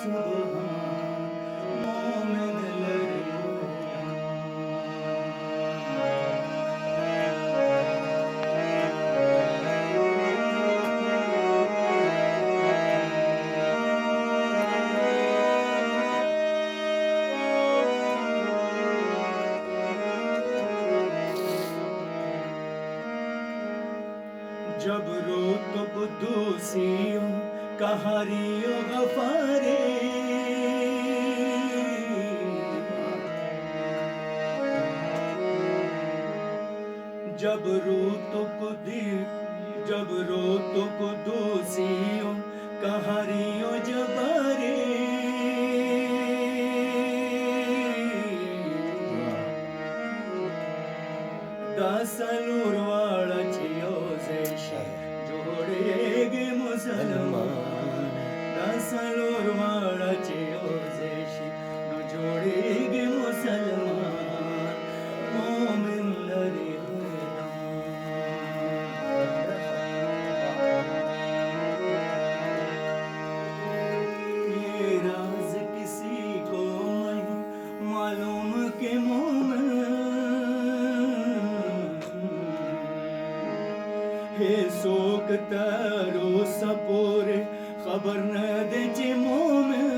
सुबहान मोमिन लरियो जब रो तो कुदूसियों कहारियों गफारे जब रो तो कुदी जब रो तो कुदूसियों कहारियों जबारे दासलूर वाला चियो जेशे जोड़ेगे मुसलमान दासलूर वाला चियो जेशे न जोड़ेगे मुसलमान मोमिन लरे ये राज किसी को नहीं मालूम के मोमिन हे सोक तारो सपोरे खबर न दे जे मोमिन